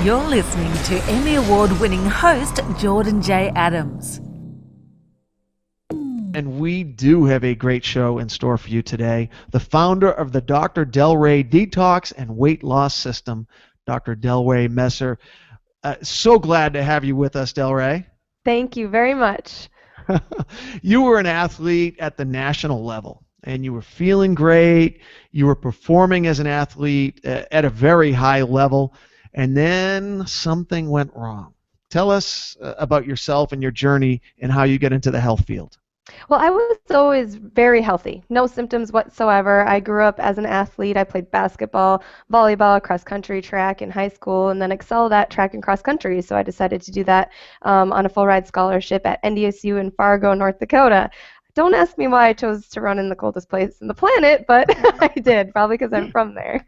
You're listening to Emmy Award-winning host Jordan J. Adams. And we do have a great show in store for you today. The founder of the Dr. DelRae Detox and Weight Loss System, Dr. DelRae Messer. So glad to have you with us, DelRae. Thank you very much. You were an athlete at the national level, and you were feeling great. You were performing as an athlete at a very high level, and then something went wrong. Tell us about yourself and your journey and how you get into the health field. Well, I was always very healthy, no symptoms whatsoever. I grew up as an athlete. I played basketball, volleyball, cross country, track in high school, and then excelled at track and cross country. So I decided to do that on a full ride scholarship at NDSU in Fargo, North Dakota. Don't ask me why I chose to run in the coldest place on the planet, but I did, probably because I'm from there.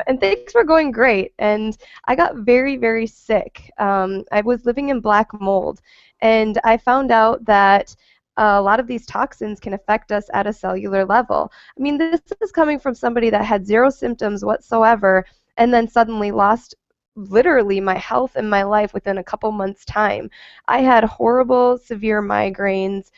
And things were going great, and I got very, very sick. I was living in black mold, and I found out that a lot of these toxins can affect us at a cellular level. I mean, this is coming from somebody that had zero symptoms whatsoever and then suddenly lost literally my health and my life within a couple months' time. I had horrible, severe migraines,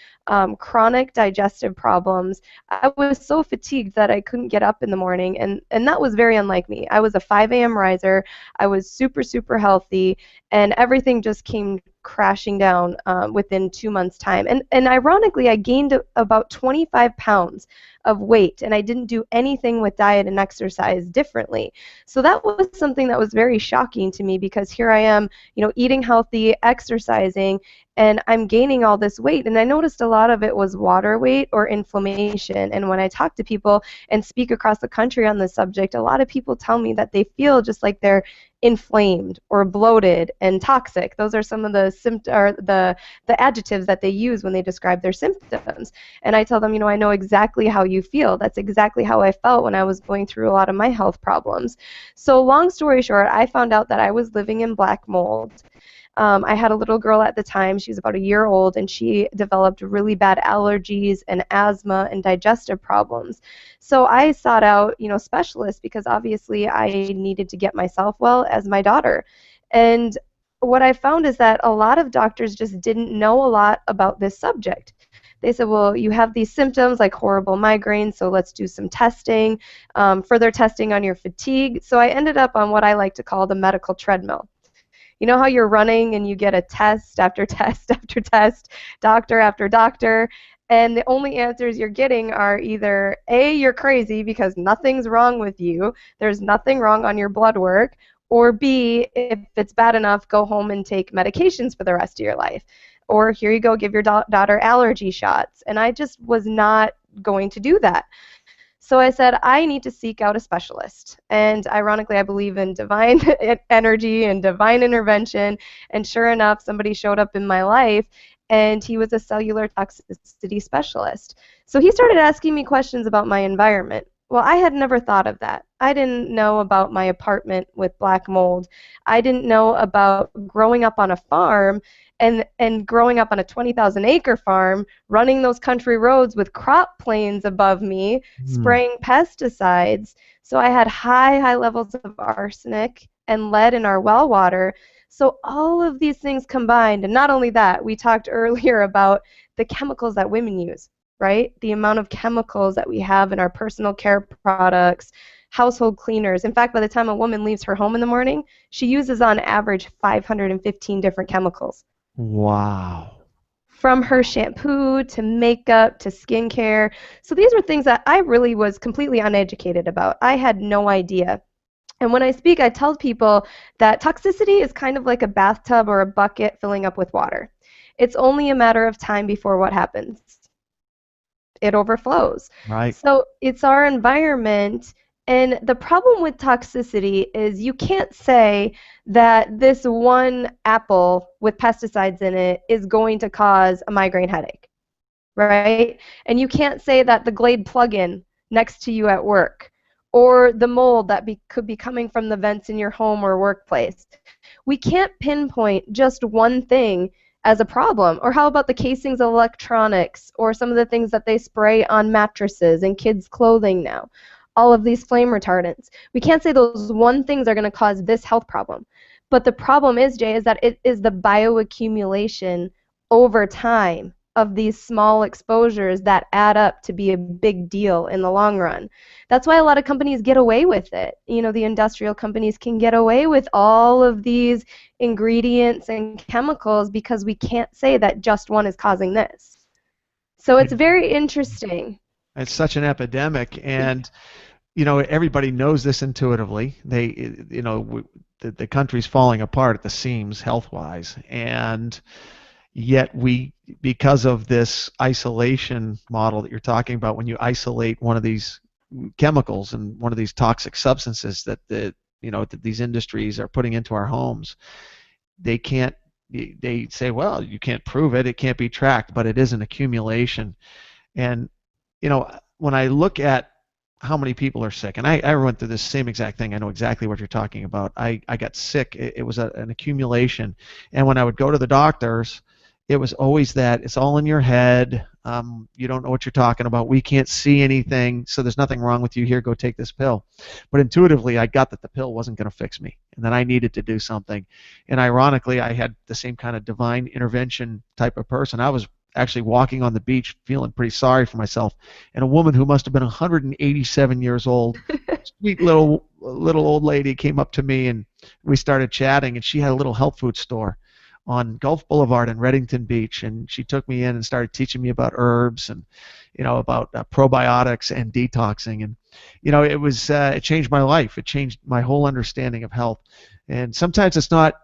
chronic digestive problems. I was so fatigued that I couldn't get up in the morning, and that was very unlike me. I was a 5 a.m. riser. I was super, super healthy, and everything just came crashing down within 2 months' time. And ironically, I gained about 25 pounds of weight, and I didn't do anything with diet and exercise differently. So that was something that was very shocking to me, because here I am, eating healthy, exercising, and I'm gaining all this weight. And I noticed a lot of it was water weight or inflammation. And when I talk to people and speak across the country on this subject, a lot of people tell me that they feel just like they're inflamed or bloated and toxic. Those are some of the adjectives that they use when they describe their symptoms. And I tell them, I know exactly how you feel. That's exactly how I felt when I was going through a lot of my health problems. So long story short, I found out that I was living in black mold. I had a little girl at the time. She was about a year old, and she developed really bad allergies and asthma and digestive problems. So I sought out, specialists, because obviously I needed to get myself well as my daughter. And what I found is that a lot of doctors just didn't know a lot about this subject. They said, well, you have these symptoms like horrible migraines, so let's do some testing, further testing on your fatigue. So I ended up on what I like to call the medical treadmill. You know how you're running and you get a test after test after test, doctor after doctor, and the only answers you're getting are either A, you're crazy because nothing's wrong with you, there's nothing wrong on your blood work, or B, if it's bad enough, go home and take medications for the rest of your life. Or here you go, give your daughter allergy shots. And I just was not going to do that. So I said, I need to seek out a specialist. And ironically, I believe in divine energy and divine intervention. And sure enough, somebody showed up in my life, and he was a cellular toxicity specialist. So he started asking me questions about my environment. Well, I had never thought of that. I didn't know about my apartment with black mold. I didn't know about growing up on a farm and growing up on a 20,000-acre farm, running those country roads with crop planes above me, spraying pesticides. So I had high levels of arsenic and lead in our well water. So all of these things combined, and not only that, we talked earlier about the chemicals that women use, right? The amount of chemicals that we have in our personal care products, household cleaners. In fact, by the time a woman leaves her home in the morning, she uses on average 515 different chemicals. Wow. From her shampoo to makeup to skincare. So these were things that I really was completely uneducated about. I had no idea. And when I speak, I tell people that toxicity is kind of like a bathtub or a bucket filling up with water. It's only a matter of time before what happens. It overflows. Right. So it's our environment. And the problem with toxicity is you can't say that this one apple with pesticides in it is going to cause a migraine headache, right? And you can't say that the Glade plug-in next to you at work or the mold that could be coming from the vents in your home or workplace. We can't pinpoint just one thing as a problem. Or how about the casings of electronics or some of the things that they spray on mattresses and kids' clothing now? All of these flame retardants. We can't say those one things are going to cause this health problem. But the problem is, Jay, is that it is the bioaccumulation over time of these small exposures that add up to be a big deal in the long run. That's why a lot of companies get away with it. You know, the industrial companies can get away with all of these ingredients and chemicals because we can't say that just one is causing this. So it's very interesting. It's such an epidemic, and everybody knows this intuitively. The country's falling apart at the seams health-wise, and yet because of this isolation model that you're talking about, when you isolate one of these chemicals and one of these toxic substances that that these industries are putting into our homes, they say, well, you can't prove it, it can't be tracked, but it is an accumulation. And when I look at how many people are sick, and I went through this same exact thing. I know exactly what you're talking about. I got sick. It was an accumulation. And when I would go to the doctors, it was always that it's all in your head. You don't know what you're talking about. We can't see anything, so there's nothing wrong with you. Here, go take this pill. But intuitively, I got that the pill wasn't going to fix me, and that I needed to do something. And ironically, I had the same kind of divine intervention type of person. I was actually walking on the beach feeling pretty sorry for myself, and a woman who must have been 187 years old, sweet little old lady, came up to me, and we started chatting, and she had a little health food store on Gulf Boulevard in Reddington Beach, and she took me in and started teaching me about herbs and about probiotics and detoxing, and it changed my life. It changed my whole understanding of health. And sometimes it's not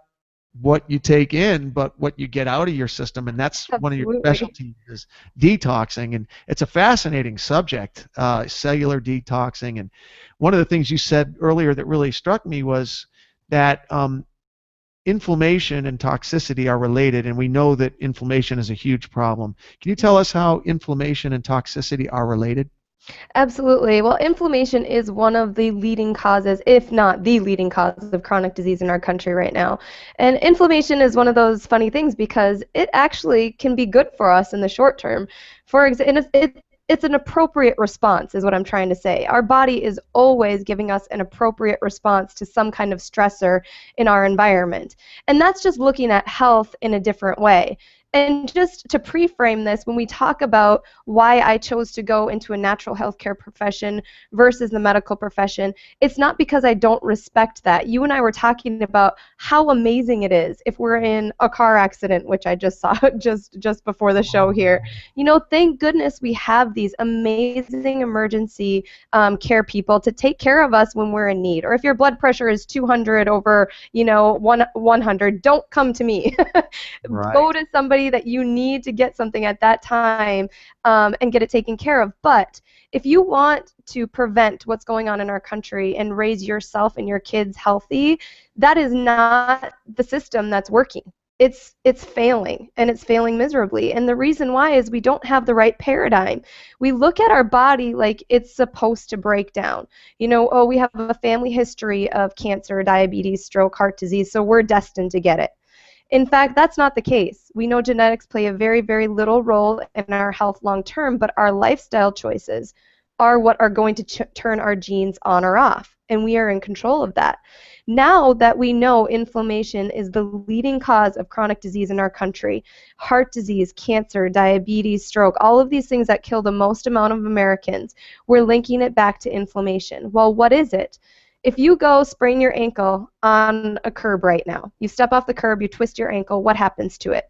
what you take in, but what you get out of your system, and that's one of your specialties, is detoxing. And it's a fascinating subject, cellular detoxing. And one of the things you said earlier that really struck me was that inflammation and toxicity are related, and we know that inflammation is a huge problem. Can you tell us how inflammation and toxicity are related? Absolutely. Well, inflammation is one of the leading causes, if not the leading cause, of chronic disease in our country right now. And inflammation is one of those funny things because it actually can be good for us in the short term. For example, it's an appropriate response, is what I'm trying to say. Our body is always giving us an appropriate response to some kind of stressor in our environment. And that's just looking at health in a different way. And just to pre-frame this, when we talk about why I chose to go into a natural healthcare profession versus the medical profession, it's not because I don't respect that. You and I were talking about how amazing it is if we're in a car accident, which I just saw just before the show here. Thank goodness we have these amazing emergency care people to take care of us when we're in need. Or if your blood pressure is 200 over 100, don't come to me. Right. Go to somebody that you need to get something at that time and get it taken care of. But if you want to prevent what's going on in our country and raise yourself and your kids healthy, that is not the system that's working. It's failing, and it's failing miserably. And the reason why is we don't have the right paradigm. We look at our body like it's supposed to break down. We have a family history of cancer, diabetes, stroke, heart disease, so we're destined to get it. In fact, that's not the case. We know genetics play a very, very little role in our health long term, but our lifestyle choices are what are going to turn our genes on or off, and we are in control of that. Now that we know inflammation is the leading cause of chronic disease in our country, heart disease, cancer, diabetes, stroke, all of these things that kill the most amount of Americans, we're linking it back to inflammation. Well, what is it? If you go sprain your ankle on a curb right now, you step off the curb, you twist your ankle, what happens to it?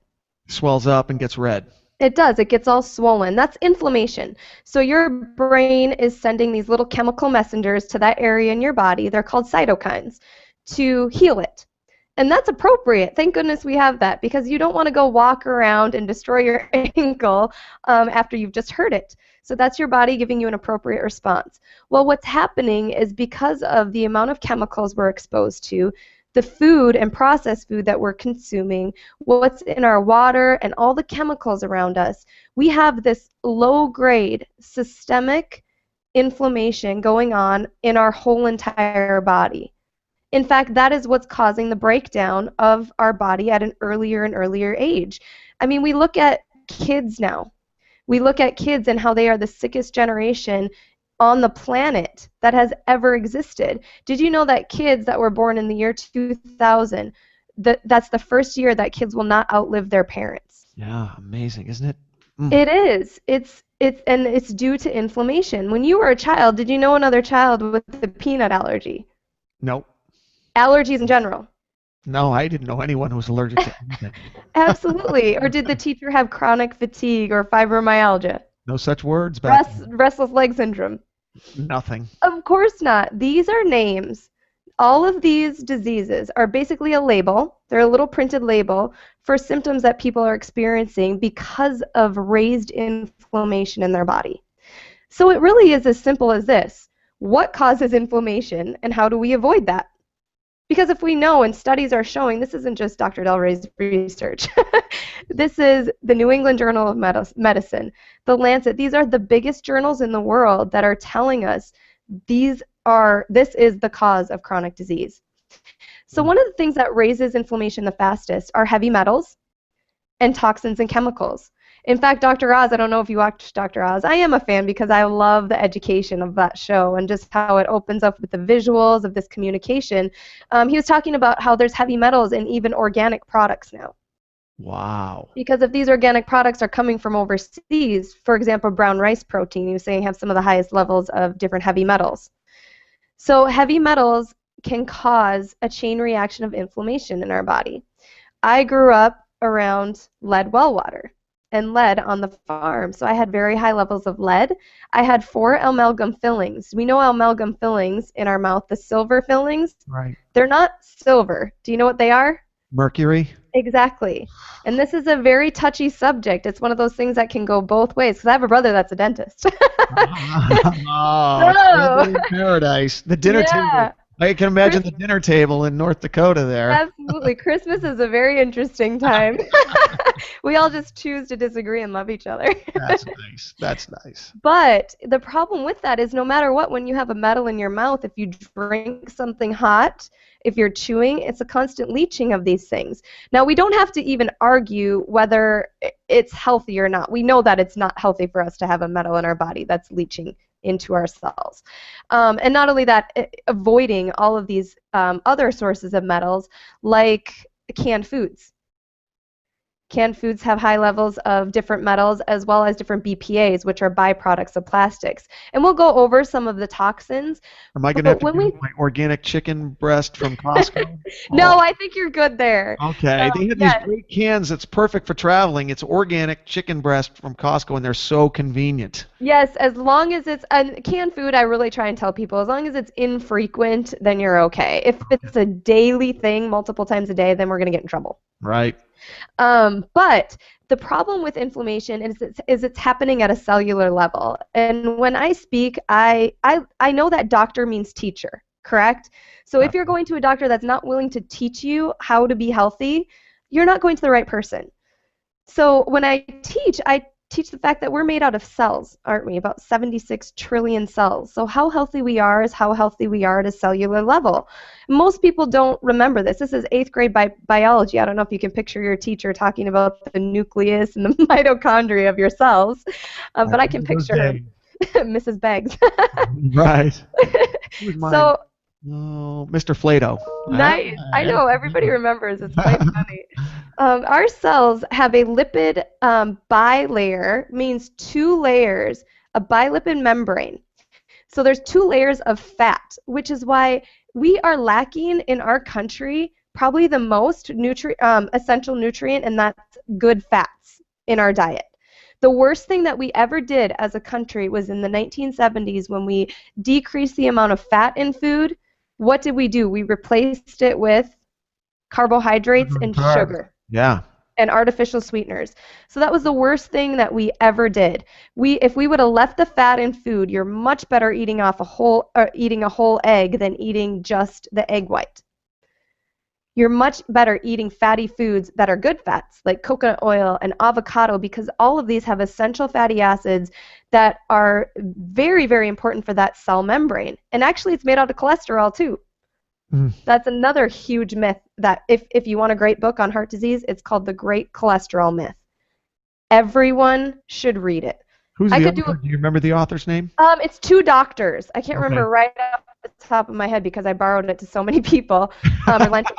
Swells up and gets red. It does. It gets all swollen. That's inflammation. So your brain is sending these little chemical messengers to that area in your body. They're called cytokines to heal it. And that's appropriate. Thank goodness we have that, because you don't want to go walk around and destroy your ankle after you've just hurt it. So that's your body giving you an appropriate response. Well, what's happening is because of the amount of chemicals we're exposed to, the food and processed food that we're consuming, what's in our water, and all the chemicals around us, we have this low-grade systemic inflammation going on in our whole entire body. In fact, that is what's causing the breakdown of our body at an earlier and earlier age. I mean, we look at kids now. We look at kids and how they are the sickest generation on the planet that has ever existed. Did you know that kids that were born in the year 2000, that's the first year that kids will not outlive their parents? Yeah, amazing, isn't it? Mm. It is. And it's due to inflammation. When you were a child, did you know another child with a peanut allergy? Nope. Allergies in general. No, I didn't know anyone who was allergic to anything. Absolutely. Or did the teacher have chronic fatigue or fibromyalgia? No such words back then. Restless leg syndrome? Nothing. Of course not. These are names. All of these diseases are basically a label. They're a little printed label for symptoms that people are experiencing because of raised inflammation in their body. So it really is as simple as this. What causes inflammation and how do we avoid that? Because if we know, and studies are showing, this isn't just Dr. DelRae's research. This is the New England Journal of Medicine, the Lancet. These are the biggest journals in the world that are telling us this is the cause of chronic disease. So one of the things that raises inflammation the fastest are heavy metals and toxins and chemicals. In fact, Dr. Oz, I don't know if you watched Dr. Oz. I am a fan because I love the education of that show and just how it opens up with the visuals of this communication. He was talking about how there's heavy metals in even organic products now. Wow. Because if these organic products are coming from overseas, for example, brown rice protein, he was saying have some of the highest levels of different heavy metals. So heavy metals can cause a chain reaction of inflammation in our body. I grew up around lead well water and lead on the farm. So I had very high levels of lead. I had 4 amalgam fillings. We know amalgam fillings in our mouth, the silver fillings. Right. They're not silver. Do you know what they are? Mercury. Exactly. And this is a very touchy subject. It's one of those things that can go both ways because I have a brother that's a dentist. Oh, paradise. The dinner table. I can imagine the dinner table in North Dakota there. Absolutely. Christmas is a very interesting time. We all just choose to disagree and love each other. That's nice. That's nice. But the problem with that is no matter what, when you have a metal in your mouth, if you drink something hot, if you're chewing, it's a constant leaching of these things. Now, we don't have to even argue whether it's healthy or not. We know that it's not healthy for us to have a metal in our body that's leaching into our cells. And not only that, avoiding all of these other sources of metals like canned foods. Canned foods have high levels of different metals as well as different BPAs, which are byproducts of plastics. And we'll go over some of the toxins. Am I going to have to get my organic chicken breast from Costco? No, I think you're good there. Okay. They have these great cans that's perfect for traveling. It's organic chicken breast from Costco, and they're so convenient. Yes, as long as it's canned food, I really try and tell people, as long as it's infrequent, then you're okay. If it's a daily thing, multiple times a day, then we're going to get in trouble. Right. But the problem with inflammation is it's happening at a cellular level. And when I speak, I know that doctor means teacher, correct? So if you're going to a doctor that's not willing to teach you how to be healthy, you're not going to the right person. So when I teach the fact that we're made out of cells, aren't we? About 76 trillion cells. So how healthy we are is how healthy we are at a cellular level. Most people don't remember this. This is 8th grade biology. I don't know if you can picture your teacher talking about the nucleus and the mitochondria of your cells, but I can picture her. Mrs. Beggs. Right. So. Oh, Mr. Flato. Nice. I know. Everybody remembers. It's quite funny. Our cells have a lipid bilayer, means 2 layers, a bilipid membrane. So there's 2 layers of fat, which is why we are lacking in our country probably the most essential nutrient, and that's good fats in our diet. The worst thing that we ever did as a country was in the 1970s when we decreased the amount of fat in food. What did we do? We replaced it with carbohydrates and sugar. Yeah. And artificial sweeteners. So that was the worst thing that we ever did. If we would have left the fat in food, you're much better eating a whole egg than eating just the egg white. You're much better eating fatty foods that are good fats, like coconut oil and avocado, because all of these have essential fatty acids that are very, very important for that cell membrane. And actually, it's made out of cholesterol, too. That's another huge myth that if you want a great book on heart disease, it's called The Great Cholesterol Myth. Everyone should read it. Who's I the could do author? Do you remember the author's name? it's two doctors. I can't Okay. remember right off the top of my head because I borrowed it to so many people. Or lent it,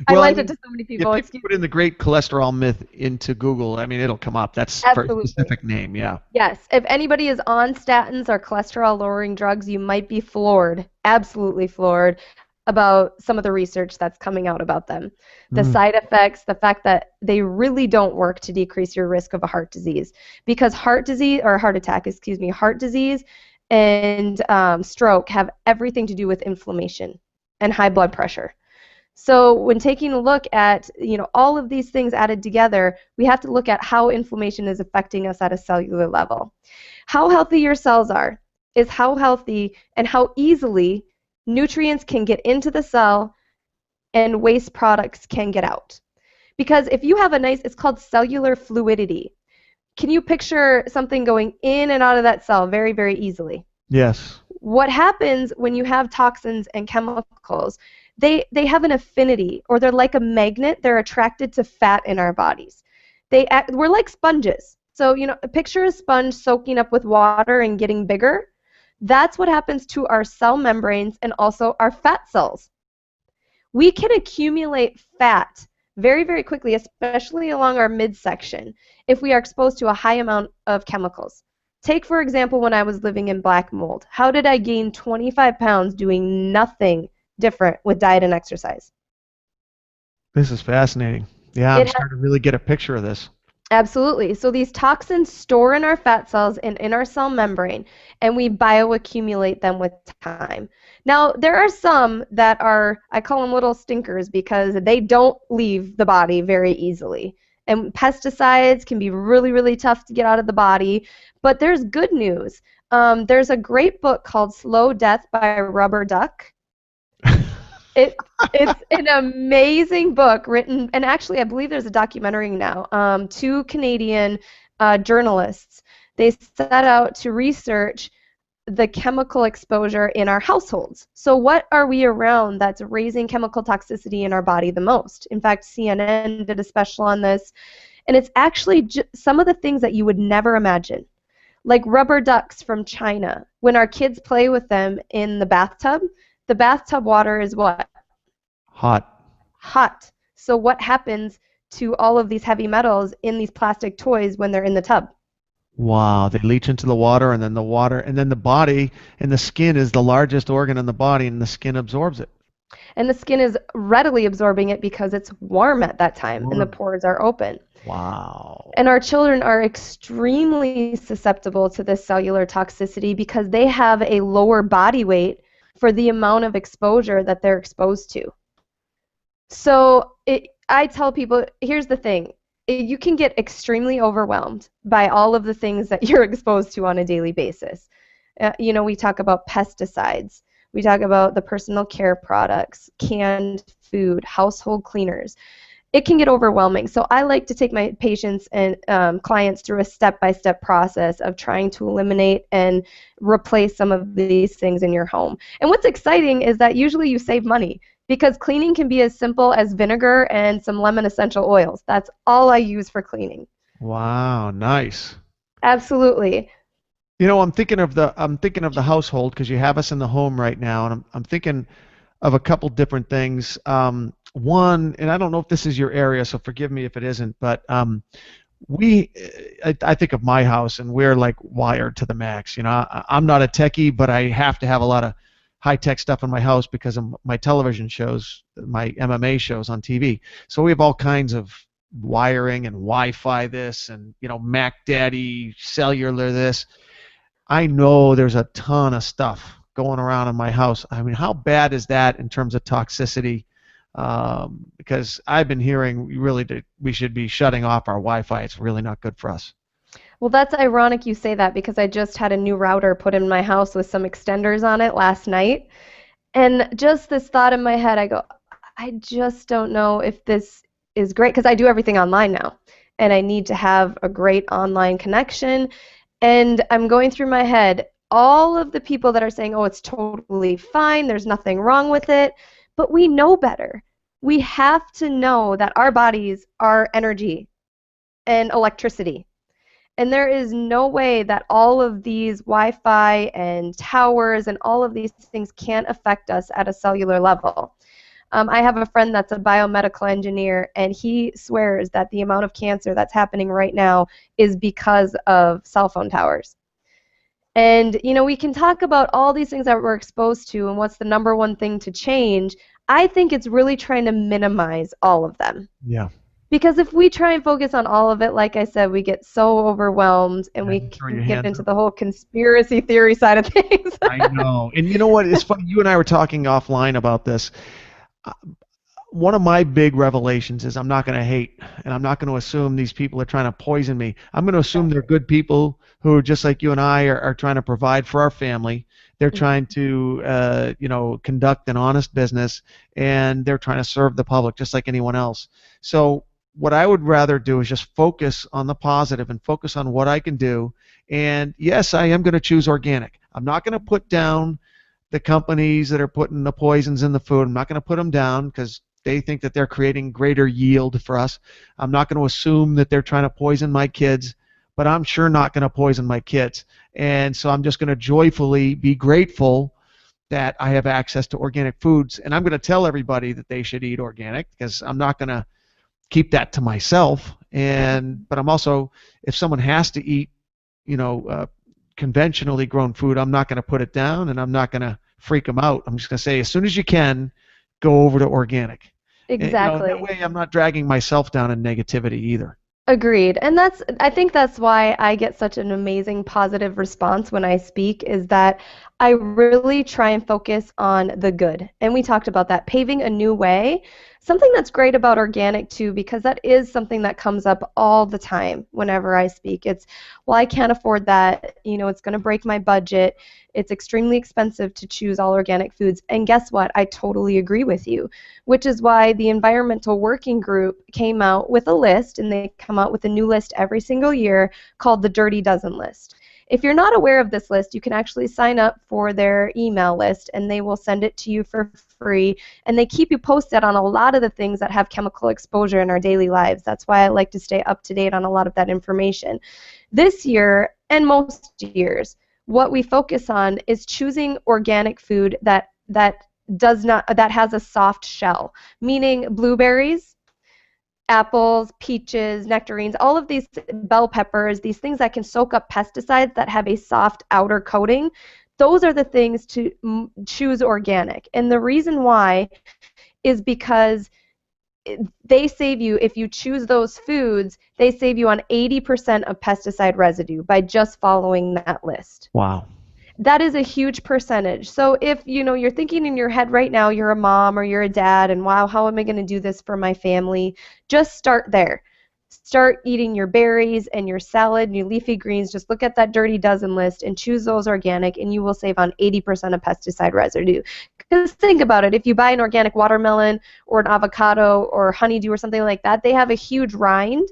I Well, I lent it mean, to so many if people. people Excuse put me. in the great cholesterol myth into Google, I mean, it'll come up. That's for a Absolutely. specific name, yeah. Yes. If anybody is on statins or cholesterol-lowering drugs, you might be floored, absolutely floored, about some of the research that's coming out about them. The Mm. side effects, the fact that they really don't work to decrease your risk of a heart disease. Because heart disease, or heart attack, excuse me, heart disease and stroke have everything to do with inflammation and high blood pressure. So when taking a look at, all of these things added together, we have to look at how inflammation is affecting us at a cellular level. How healthy your cells are is how healthy and how easily nutrients can get into the cell and waste products can get out. Because if you have it's called cellular fluidity. Can you picture something going in and out of that cell very, very easily? Yes. What happens when you have toxins and chemicals? They have an affinity, or they're like a magnet. They're attracted to fat in our bodies. We're like sponges. So, picture a sponge soaking up with water and getting bigger. That's what happens to our cell membranes and also our fat cells. We can accumulate fat very, very quickly, especially along our midsection, if we are exposed to a high amount of chemicals. Take, for example, when I was living in black mold. How did I gain 25 pounds doing nothing different with diet and exercise? This is fascinating. Yeah, I'm It starting to really get a picture of this. Absolutely. So these toxins store in our fat cells and in our cell membrane, and we bioaccumulate them with time. Now, there are some that are, I call them little stinkers because they don't leave the body very easily. And pesticides can be really, really tough to get out of the body. But there's good news. There's a great book called Slow Death by Rubber Duck. It's an amazing book written, and actually I believe there's a documentary now. Two Canadian journalists, they set out to research the chemical exposure in our households. So what are we around that's raising chemical toxicity in our body the most? In fact, CNN did a special on this, and it's actually some of the things that you would never imagine. Like rubber ducks from China. When our kids play with them in the bathtub water is what? Hot. Hot. So what happens to all of these heavy metals in these plastic toys when they're in the tub? Wow, they leach into the water, and then the body and the skin is the largest organ in the body, and the skin absorbs it. And the skin is readily absorbing it because it's warm at that time and the pores are open. Wow. And our children are extremely susceptible to this cellular toxicity because they have a lower body weight for the amount of exposure that they're exposed to. So I tell people, here's the thing. You can get extremely overwhelmed by all of the things that you're exposed to on a daily basis. We talk about pesticides. We talk about the personal care products, canned food, household cleaners. It can get overwhelming. So I like to take my patients and clients through a step-by-step process of trying to eliminate and replace some of these things in your home. And what's exciting is that usually you save money because cleaning can be as simple as vinegar and some lemon essential oils. That's all I use for cleaning. Wow, nice. Absolutely. I'm thinking of the household because you have us in the home right now, and I'm thinking of a couple different things. One, and I don't know if this is your area, so forgive me if it isn't, but I think of my house, and we're like wired to the max. I'm not a techie, but I have to have a lot of high-tech stuff in my house because of my television shows, my MMA shows on TV. So we have all kinds of wiring and Wi-Fi this, and Mac Daddy, cellular this. I know there's a ton of stuff going around in my house. I mean, how bad is that in terms of toxicity? Because I've been hearing we should be shutting off our Wi-Fi. It's really not good for us. Well, that's ironic you say that because I just had a new router put in my house with some extenders on it last night. And just this thought in my head, I go, I just don't know if this is great because I do everything online now. And I need to have a great online connection. And I'm going through my head all of the people that are saying, oh, it's totally fine, there's nothing wrong with it. But we know better. We have to know that our bodies are energy and electricity. And there is no way that all of these Wi-Fi and towers and all of these things can't affect us at a cellular level. I have a friend that's a biomedical engineer, and he swears that the amount of cancer that's happening right now is because of cell phone towers. And, we can talk about all these things that we're exposed to and what's the number one thing to change. I think it's really trying to minimize all of them. Yeah. Because if we try and focus on all of it, like I said, we get so overwhelmed and we Throw your can get hands into up. the whole conspiracy theory side of things. I know. And you know what? It's funny. You and I were talking offline about this. One of my big revelations is I'm not going to hate, and I'm not going to assume these people are trying to poison me. I'm going to assume they're good people who, just like you and I, are trying to provide for our family. They're trying to, conduct an honest business, and they're trying to serve the public just like anyone else. So what I would rather do is just focus on the positive and focus on what I can do. And yes, I am going to choose organic. I'm not going to put down the companies that are putting the poisons in the food. I'm not going to put them down because they think that they're creating greater yield for us. I'm not going to assume that they're trying to poison my kids, but I'm sure not going to poison my kids. And so I'm just going to joyfully be grateful that I have access to organic foods. And I'm going to tell everybody that they should eat organic because I'm not going to keep that to myself. But I'm also, if someone has to eat, conventionally grown food, I'm not going to put it down, and I'm not going to freak them out. I'm just going to say, as soon as you can, go over to organic. Exactly. That way I'm not dragging myself down in negativity either. Agreed. And I think that's why I get such an amazing positive response when I speak, is that I really try and focus on the good. And we talked about that, paving a new way. Something that's great about organic too, because that is something that comes up all the time whenever I speak. It's, well, I can't afford that. It's going to break my budget. It's extremely expensive to choose all organic foods. And guess what? I totally agree with you, which is why the Environmental Working Group came out with a list, and they come out with a new list every single year called the Dirty Dozen list. If you're not aware of this list, you can actually sign up for their email list, and they will send it to you for free, and they keep you posted on a lot of the things that have chemical exposure in our daily lives. That's why I like to stay up to date on a lot of that information. This year, and most years, what we focus on is choosing organic food that has a soft shell, meaning blueberries, apples, peaches, nectarines, all of these, bell peppers, these things that can soak up pesticides that have a soft outer coating. Those are the things to choose organic. And the reason why is because they save you, if you choose those foods, they save you on 80% of pesticide residue by just following that list. Wow. That is a huge percentage. So if you're thinking in your head right now, you're a mom or you're a dad, and wow, how am I going to do this for my family? Just start there. Start eating your berries and your salad and your leafy greens. Just look at that Dirty Dozen list and choose those organic, and you will save on 80% of pesticide residue. Because think about it, if you buy an organic watermelon or an avocado or honeydew or something like that, they have a huge rind.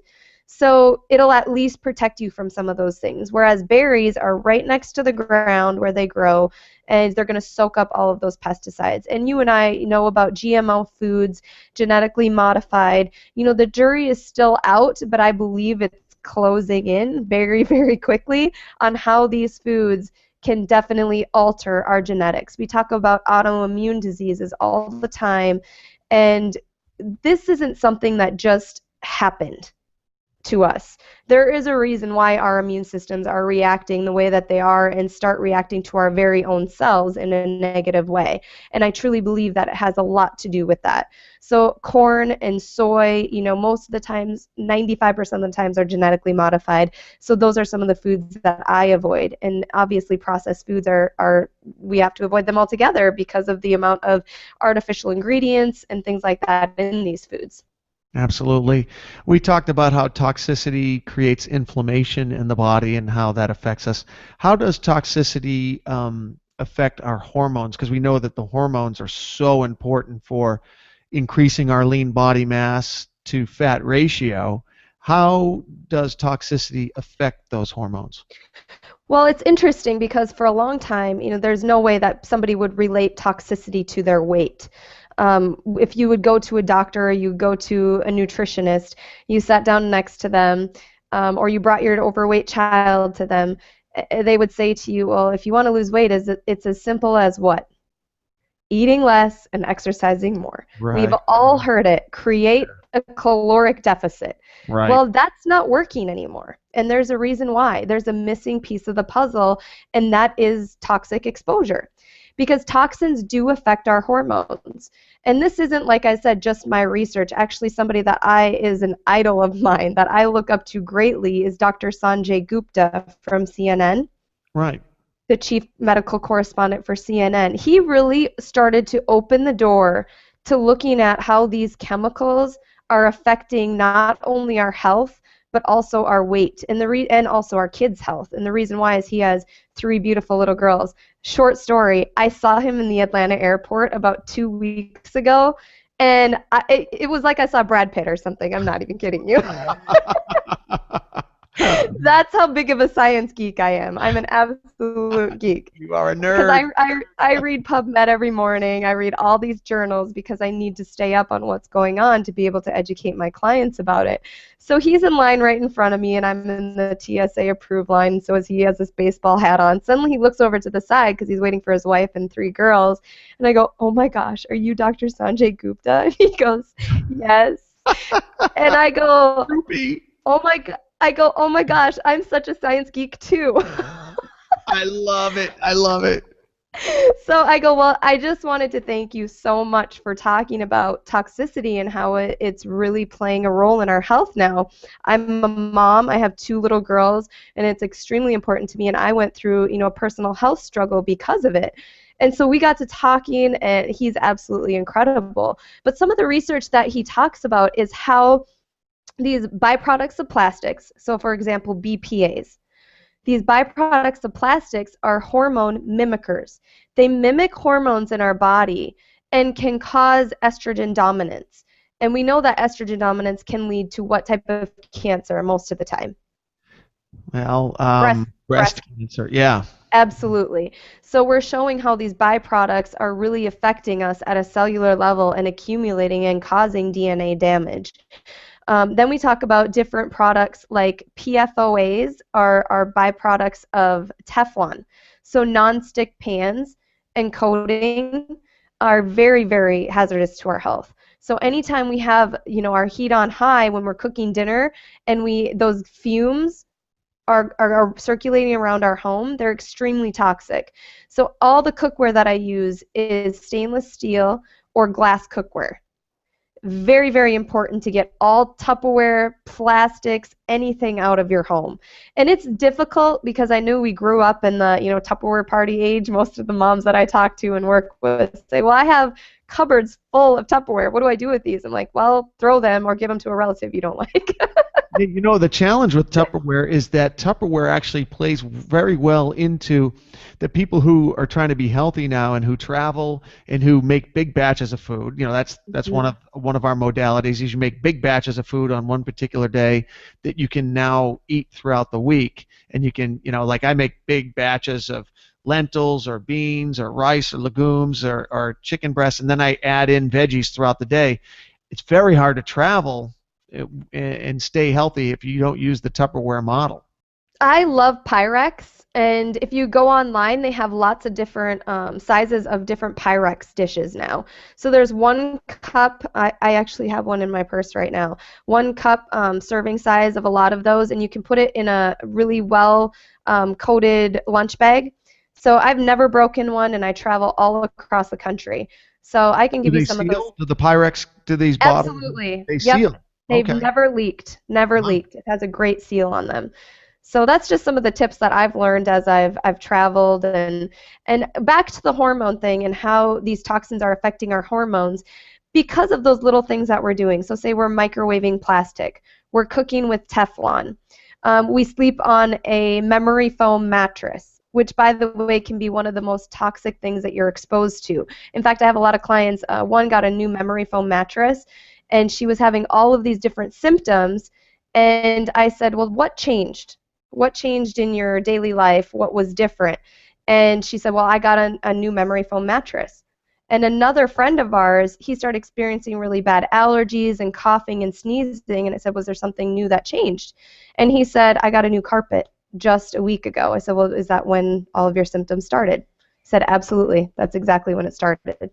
So it'll at least protect you from some of those things. Whereas berries are right next to the ground where they grow, and they're going to soak up all of those pesticides. And you and I know about GMO foods, genetically modified. The jury is still out, but I believe it's closing in very, very quickly on how these foods can definitely alter our genetics. We talk about autoimmune diseases all the time, and this isn't something that just happened to us. There is a reason why our immune systems are reacting the way that they are and start reacting to our very own cells in a negative way. And I truly believe that it has a lot to do with that. So corn and soy, most of the times, 95% of the times, are genetically modified. So those are some of the foods that I avoid. And obviously processed foods we have to avoid them altogether because of the amount of artificial ingredients and things like that in these foods. Absolutely. We talked about how toxicity creates inflammation in the body and how that affects us. How does toxicity affect our hormones? Because we know that the hormones are so important for increasing our lean body mass to fat ratio. How does toxicity affect those hormones? Well, it's interesting because for a long time, there's no way that somebody would relate toxicity to their weight. If you would go to a doctor or you go to a nutritionist, you sat down next to them, or you brought your overweight child to them, they would say to you, well, if you want to lose weight, it's as simple as what? Eating less and exercising more. We've Right. all heard it. Create a caloric deficit. Right. Well, that's not working anymore. And there's a reason why. There's a missing piece of the puzzle, and that is toxic exposure. Because toxins do affect our hormones. And this isn't, like I said, just my research. Actually, somebody that is an idol of mine that I look up to greatly is Dr. Sanjay Gupta from CNN. Right. The chief medical correspondent for CNN. He really started to open the door to looking at how these chemicals are affecting not only our health, but also our weight and also our kids' health. And the reason why is he has 3 beautiful little girls. Short story, I saw him in the Atlanta airport about 2 weeks ago, and it was like I saw Brad Pitt or something. I'm not even kidding you. That's how big of a science geek I am. I'm an absolute geek. You are a nerd. Because I read PubMed every morning. I read all these journals because I need to stay up on what's going on to be able to educate my clients about it. So he's in line right in front of me, and I'm in the TSA approved line. So as he has this baseball hat on, suddenly he looks over to the side because he's waiting for his wife and 3 girls. And I go, oh my gosh, are you Dr. Sanjay Gupta? And he goes, yes. And I go, oh my God. Oh my gosh, I'm such a science geek too. I love it. I love it. So I go, well, I just wanted to thank you so much for talking about toxicity and how it's really playing a role in our health now. I'm a mom. I have 2 little girls, and it's extremely important to me. And I went through, a personal health struggle because of it. And so we got to talking, and he's absolutely incredible. But some of the research that he talks about is how these byproducts of plastics, so for example, BPAs, these byproducts of plastics are hormone mimickers. They mimic hormones in our body and can cause estrogen dominance. And we know that estrogen dominance can lead to what type of cancer most of the time? Well, breast cancer, yeah. Absolutely. So we're showing how these byproducts are really affecting us at a cellular level and accumulating and causing DNA damage. Then we talk about different products like PFOAs are byproducts of Teflon. So nonstick pans and coating are very, very hazardous to our health. So anytime we have, our heat on high when we're cooking dinner and those fumes are circulating around our home, they're extremely toxic. So all the cookware that I use is stainless steel or glass cookware. Very, very important to get all Tupperware, plastics, anything out of your home. And it's difficult because I knew we grew up in the, Tupperware party age. Most of the moms that I talk to and work with say, well, I have cupboards full of Tupperware. What do I do with these? I'm like, well, throw them or give them to a relative you don't like. The challenge with Tupperware is that Tupperware actually plays very well into the people who are trying to be healthy now and who travel and who make big batches of food. That's one of our modalities is you make big batches of food on one particular day that you can now eat throughout the week. And you can, like I make big batches of lentils or beans or rice or legumes or chicken breasts, and then I add in veggies throughout the day. It's very hard to travel and stay healthy if you don't use the Tupperware model. I love Pyrex, and if you go online, they have lots of different sizes of different Pyrex dishes now. So there's 1 cup, I actually have one in my purse right now, 1 cup serving size of a lot of those, and you can put it in a really well coated lunch bag. So I've never broken one, and I travel all across the country. So I can give you some of those. Do the Pyrex, do these bottles? Absolutely. They seal. They've never leaked, leaked. It has a great seal on them. So that's just some of the tips that I've learned as I've traveled. And back to the hormone thing and how these toxins are affecting our hormones because of those little things that we're doing. So say we're microwaving plastic. We're cooking with Teflon. We sleep on a memory foam mattress, which, by the way, can be one of the most toxic things that you're exposed to. In fact, I have a lot of clients. One got a new memory foam mattress, and she was having all of these different symptoms, and I said, well, what changed? What changed in your daily life? What was different? And she said, well, I got a new memory foam mattress. And another friend of ours, he started experiencing really bad allergies and coughing and sneezing, and I said, was there something new that changed? And he said, I got a new carpet just a week ago. I said, well, is that when all of your symptoms started? He said, absolutely. That's exactly when it started.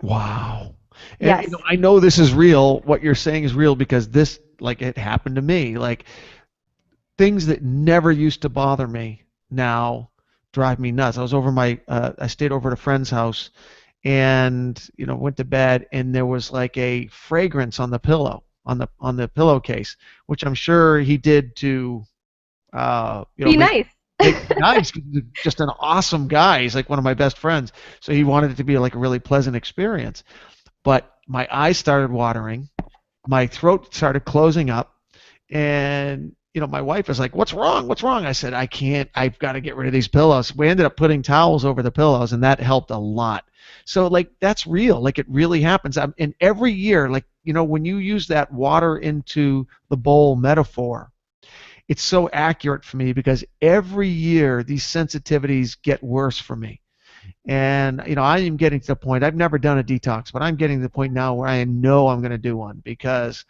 Wow. And Yes. I know this is real. What you're saying is real because this, like, it happened to me. Like, things that never used to bother me now drive me nuts. I stayed over at a friend's house, and went to bed, and there was like a fragrance on the pillow, on the pillowcase, which I'm sure he did to Be nice. make it nice. 'Cause he's just an awesome guy. He's like one of my best friends, so he wanted it to be like a really pleasant experience. But my eyes started watering, my throat started closing up, and my wife was like, "What's wrong? What's wrong?" I said, "I can't. I've got to get rid of these pillows." We ended up putting towels over the pillows, and that helped a lot. So, like, that's real. Like, it really happens. And every year, like, when you use that water into the bowl metaphor, it's so accurate for me because every year these sensitivities get worse for me. And I am getting to the point. I've never done a detox, but I'm getting to the point now where I know I'm going to do one because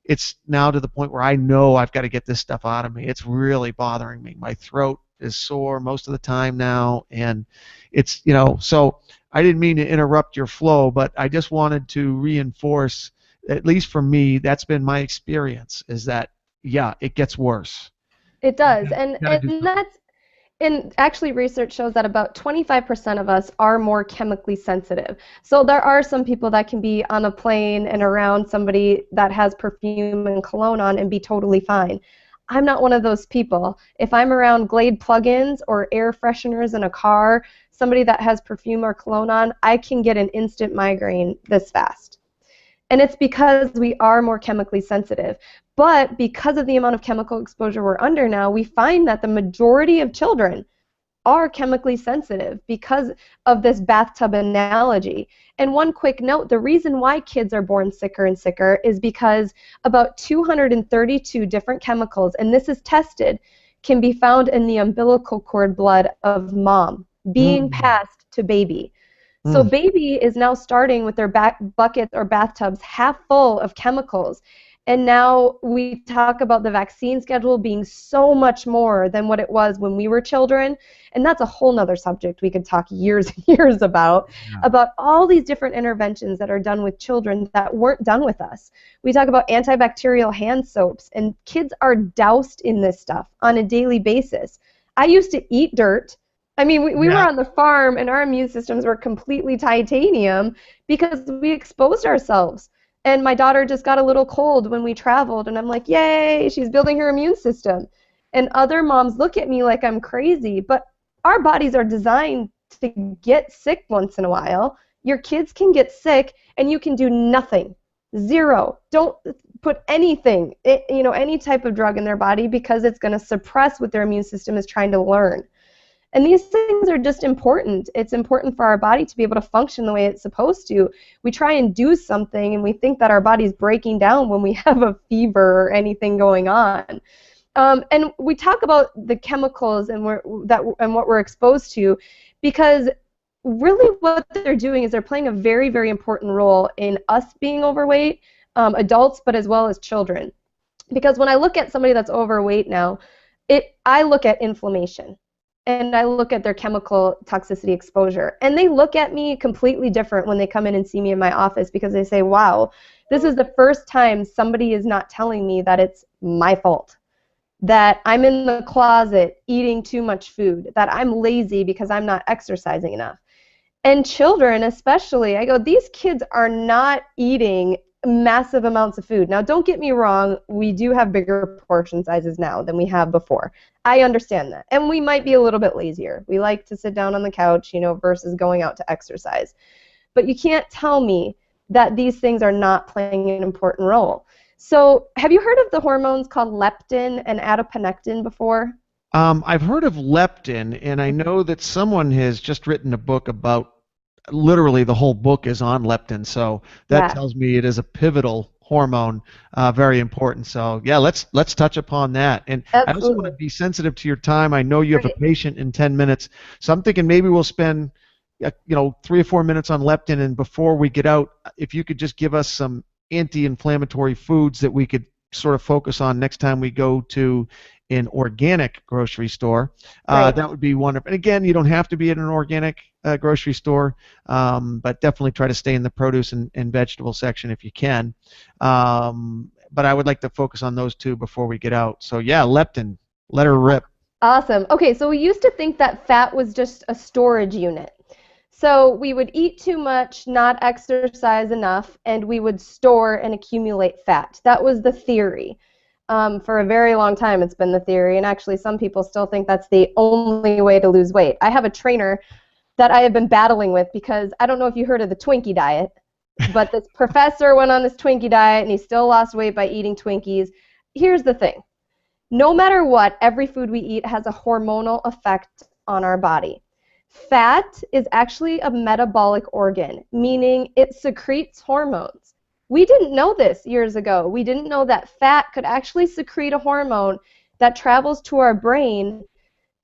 it's now to the point where I know I've got to get this stuff out of me. It's really bothering me. My throat is sore most of the time now, and it's so I didn't mean to interrupt your flow, but I just wanted to reinforce, at least for me, that's been my experience, is that yeah, it gets worse. It does. You gotta do something. And actually research shows that about 25% of us are more chemically sensitive. So there are some people that can be on a plane and around somebody that has perfume and cologne on and be totally fine. I'm not one of those people. If I'm around Glade plugins or air fresheners in a car, somebody that has perfume or cologne on, I can get an instant migraine this fast. And it's because we are more chemically sensitive. But because of the amount of chemical exposure we're under now, we find that the majority of children are chemically sensitive because of this bathtub analogy. And one quick note, the reason why kids are born sicker and sicker is because about 232 different chemicals, and this is tested, can be found in the umbilical cord blood of mom, being passed to baby. So baby is now starting with their buckets or bathtubs half full of chemicals. And now we talk about the vaccine schedule being so much more than what it was when we were children. And that's a whole nother subject we could talk years and years about all these different interventions that are done with children that weren't done with us. We talk about antibacterial hand soaps, and kids are doused in this stuff on a daily basis. I used to eat dirt. I mean, we were on the farm, and our immune systems were completely titanium because we exposed ourselves. And my daughter just got a little cold when we traveled, and I'm like, yay, she's building her immune system. And other moms look at me like I'm crazy, but our bodies are designed to get sick once in a while. Your kids can get sick, and you can do nothing. Zero. Don't put anything, any type of drug in their body because it's going to suppress what their immune system is trying to learn. And these things are just important. It's important for our body to be able to function the way it's supposed to. We try and do something, and we think that our body's breaking down when we have a fever or anything going on. And we talk about the chemicals and what we're exposed to, because really what they're doing is they're playing a very, very important role in us being overweight, adults, but as well as children. Because when I look at somebody that's overweight now, I look at inflammation. And I look at their chemical toxicity exposure. And they look at me completely different when they come in and see me in my office because they say, wow, this is the first time somebody is not telling me that it's my fault, that I'm in the closet eating too much food, that I'm lazy because I'm not exercising enough. And children especially, I go, these kids are not eating massive amounts of food. Now, don't get me wrong, we do have bigger portion sizes now than we have before. I understand that. And we might be a little bit lazier. We like to sit down on the couch, versus going out to exercise. But you can't tell me that these things are not playing an important role. So have you heard of the hormones called leptin and adiponectin before? I've heard of leptin, and I know that someone has just written a book about, literally the whole book is on leptin, so that tells me it is a pivotal hormone, very important. So yeah, let's touch upon that. And Absolutely. I also want to be sensitive to your time. I know you have a patient in 10 minutes, so I'm thinking maybe we'll spend 3 or 4 minutes on leptin, and before we get out, if you could just give us some anti-inflammatory foods that we could sort of focus on next time we go to an organic grocery store, Right. that would be wonderful. And again, you don't have to be at an organic grocery store, but definitely try to stay in the produce and vegetable section if you can. But I would like to focus on those two before we get out. So yeah, leptin, let her rip. Awesome. Okay, so we used to think that fat was just a storage unit. So we would eat too much, not exercise enough, and we would store and accumulate fat. That was the theory. For a very long time, it's been the theory, and actually some people still think that's the only way to lose weight. I have a trainer that I have been battling with because I don't know if you heard of the Twinkie diet, but this professor went on this Twinkie diet, and he still lost weight by eating Twinkies. Here's the thing. No matter what, every food we eat has a hormonal effect on our body. Fat is actually a metabolic organ, meaning it secretes hormones. We didn't know this years ago. We didn't know that fat could actually secrete a hormone that travels to our brain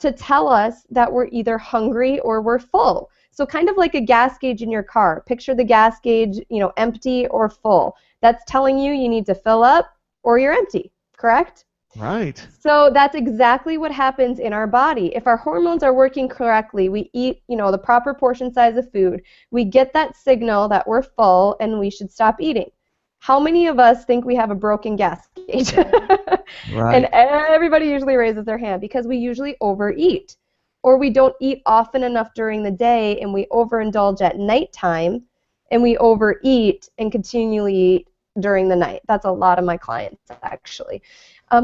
to tell us that we're either hungry or we're full. So kind of like a gas gauge in your car. Picture the gas gauge, empty or full. That's telling you need to fill up or you're empty, correct? Right. So that's exactly what happens in our body. If our hormones are working correctly, we eat, the proper portion size of food, we get that signal that we're full and we should stop eating. How many of us think we have a broken gas gauge? Right. And everybody usually raises their hand because we usually overeat. Or we don't eat often enough during the day and we overindulge at nighttime and we overeat and continually eat during the night. That's a lot of my clients, actually.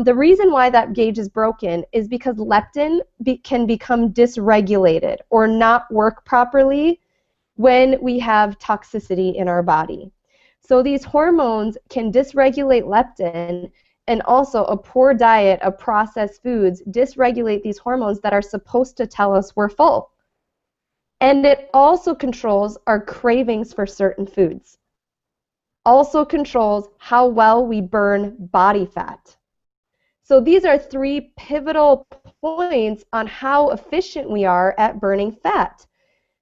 The reason why that gauge is broken is because leptin can become dysregulated or not work properly when we have toxicity in our body. So these hormones can dysregulate leptin, and also a poor diet of processed foods dysregulate these hormones that are supposed to tell us we're full. And it also controls our cravings for certain foods. Also controls how well we burn body fat. So these are 3 pivotal points on how efficient we are at burning fat.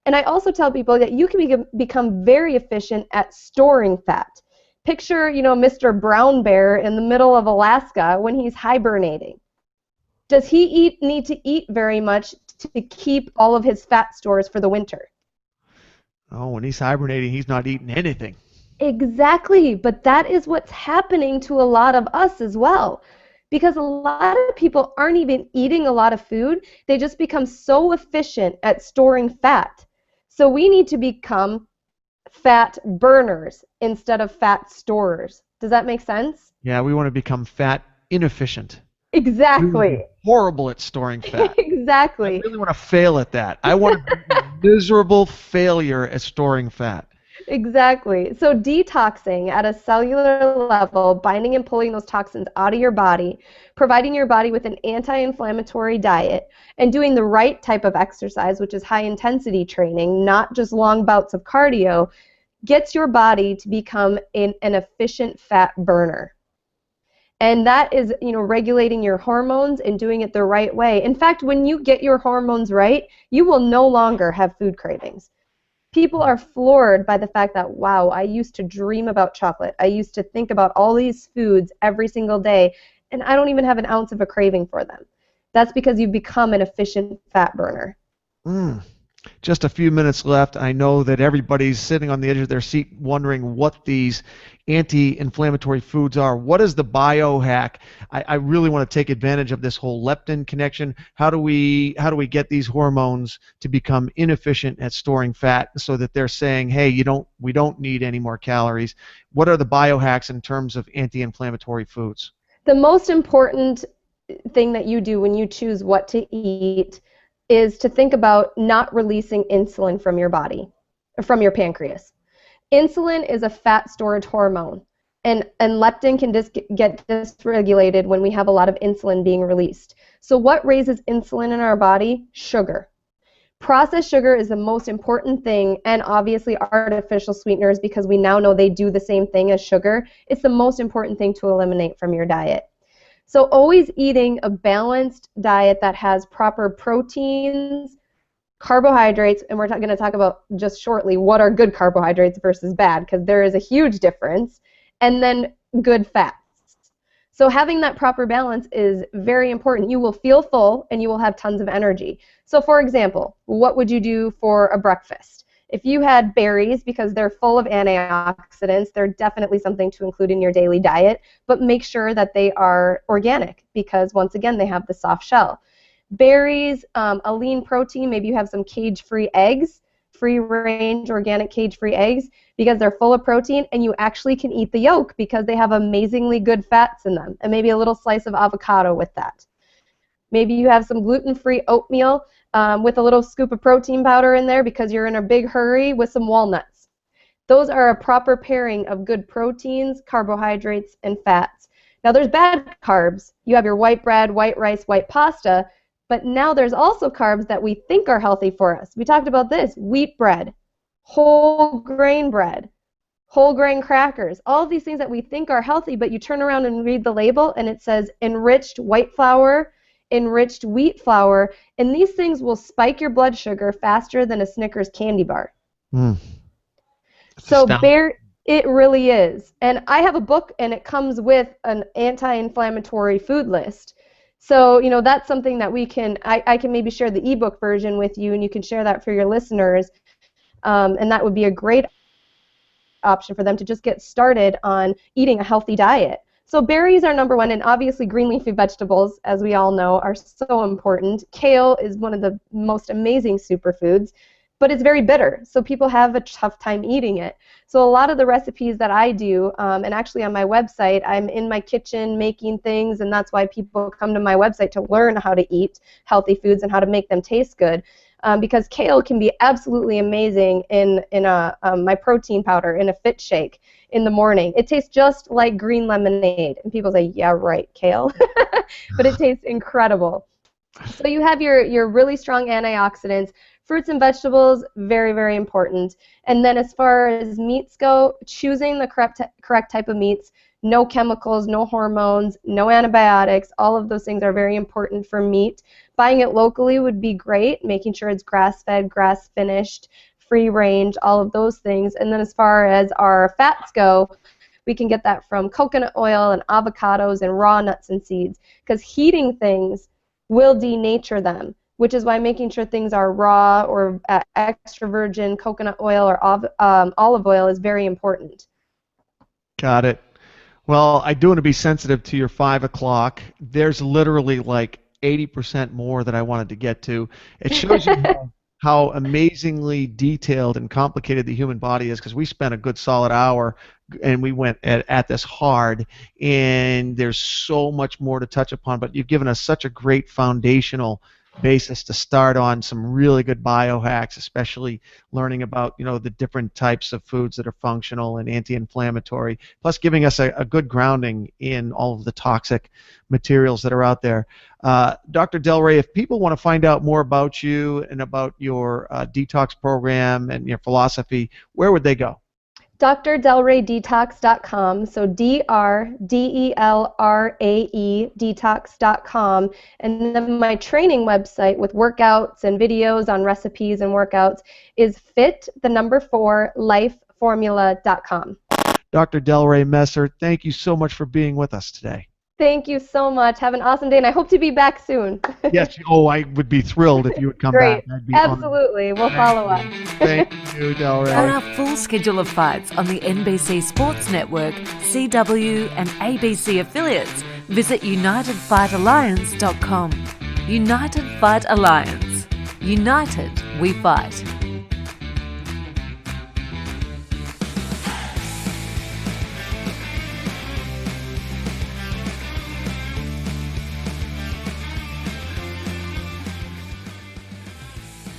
And I also tell people that you can become very efficient at storing fat. Picture, Mr. Brown Bear in the middle of Alaska when he's hibernating. Does he need to eat very much to keep all of his fat stores for the winter? Oh, when he's hibernating, he's not eating anything. Exactly, but that is what's happening to a lot of us as well. Because a lot of people aren't even eating a lot of food, they just become so efficient at storing fat. So we need to become fat burners instead of fat storers. Does that make sense? Yeah, we want to become fat inefficient. Exactly. Horrible at storing fat. Exactly. I really want to fail at that. I want to be a miserable failure at storing fat. Exactly. So detoxing at a cellular level, binding and pulling those toxins out of your body, providing your body with an anti-inflammatory diet, and doing the right type of exercise, which is high-intensity training, not just long bouts of cardio, gets your body to become an efficient fat burner. And that is, regulating your hormones and doing it the right way. In fact, when you get your hormones right, you will no longer have food cravings. People are floored by the fact that, wow, I used to dream about chocolate. I used to think about all these foods every single day, and I don't even have an ounce of a craving for them. That's because you've become an efficient fat burner. Just a few minutes left. I know that everybody's sitting on the edge of their seat wondering what these anti-inflammatory foods are. What is the biohack? I really want to take advantage of this whole leptin connection. How do we get these hormones to become inefficient at storing fat so that they're saying, hey, we don't need any more calories? What are the biohacks in terms of anti-inflammatory foods? The most important thing that you do when you choose what to eat is to think about not releasing insulin from your body, from your pancreas. Insulin is a fat storage hormone, and leptin can get dysregulated when we have a lot of insulin being released. So what raises insulin in our body? Sugar. Processed sugar is the most important thing, and obviously artificial sweeteners, because we now know they do the same thing as sugar. It's the most important thing to eliminate from your diet. So always eating a balanced diet that has proper proteins, carbohydrates, and we're going to talk about just shortly what are good carbohydrates versus bad, because there is a huge difference, and then good fats. So having that proper balance is very important. You will feel full and you will have tons of energy. So for example, what would you do for a breakfast? If you had berries, because they're full of antioxidants, they're definitely something to include in your daily diet, but make sure that they are organic, because once again, they have the soft shell. Berries, a lean protein, maybe you have some cage-free eggs, free-range organic cage-free eggs, because they're full of protein, and you actually can eat the yolk because they have amazingly good fats in them, and maybe a little slice of avocado with that. Maybe you have some gluten-free oatmeal with a little scoop of protein powder in there because you're in a big hurry, with some walnuts. Those are a proper pairing of good proteins, carbohydrates, and fats. Now there's bad carbs. You have your white bread, white rice, white pasta, but now there's also carbs that we think are healthy for us. We talked about this: wheat bread, whole grain bread, whole grain crackers, all of these things that we think are healthy, but you turn around and read the label and it says enriched white flour, enriched wheat flour, and these things will spike your blood sugar faster than a Snickers candy bar. So it really is. And I have a book, and it comes with an anti-inflammatory food list. So, you know, that's something that we can, I can maybe share the ebook version with you, and you can share that for your listeners. And that would be a great option for them to just get started on eating a healthy diet. So berries are number one, and obviously green leafy vegetables, as we all know, are so important. Kale is one of the most amazing superfoods, but it's very bitter, so people have a tough time eating it. So a lot of the recipes that I do, and actually on my website, I'm in my kitchen making things, and that's why people come to my website to learn how to eat healthy foods and how to make them taste good. Because kale can be absolutely amazing in my protein powder, in a fit shake in the morning. It tastes just like green lemonade. And people say, yeah, right, kale. But it tastes incredible. So you have your really strong antioxidants. Fruits and vegetables, very, very important. And then as far as meats go, choosing the correct type of meats, no chemicals, no hormones, no antibiotics, all of those things are very important for meat. Buying it locally would be great, making sure it's grass-fed, grass-finished, free-range, all of those things. And then as far as our fats go, we can get that from coconut oil and avocados and raw nuts and seeds, because heating things will denature them, which is why making sure things are raw or extra virgin coconut oil or olive oil is very important. Got it. Well, I do want to be sensitive to your 5 o'clock. There's literally like 80% more that I wanted to get to. It shows you how amazingly detailed and complicated the human body is, because we spent a good solid hour and we went at this hard, and there's so much more to touch upon, but you've given us such a great foundational basis to start on, some really good biohacks, especially learning about, you know, the different types of foods that are functional and anti-inflammatory, plus giving us a good grounding in all of the toxic materials that are out there. Dr. DelRae, if people want to find out more about you and about your detox program and your philosophy, where would they go? DrDelRaeDetox.com, so DrDelRae Detox.com, and then my training website with workouts and videos on recipes and workouts is fit4lifeformula.com. Dr. DelRae Messer, thank you so much for being with us today. Thank you so much. Have an awesome day, and I hope to be back soon. Yes. Oh, I would be thrilled if you would come Great. back. I'd be Absolutely. honored. We'll follow up. Thank you, DelRae. For our full schedule of fights on the NBC Sports Network, CW and ABC affiliates, visit UnitedFightAlliance.com. United Fight Alliance. United we fight.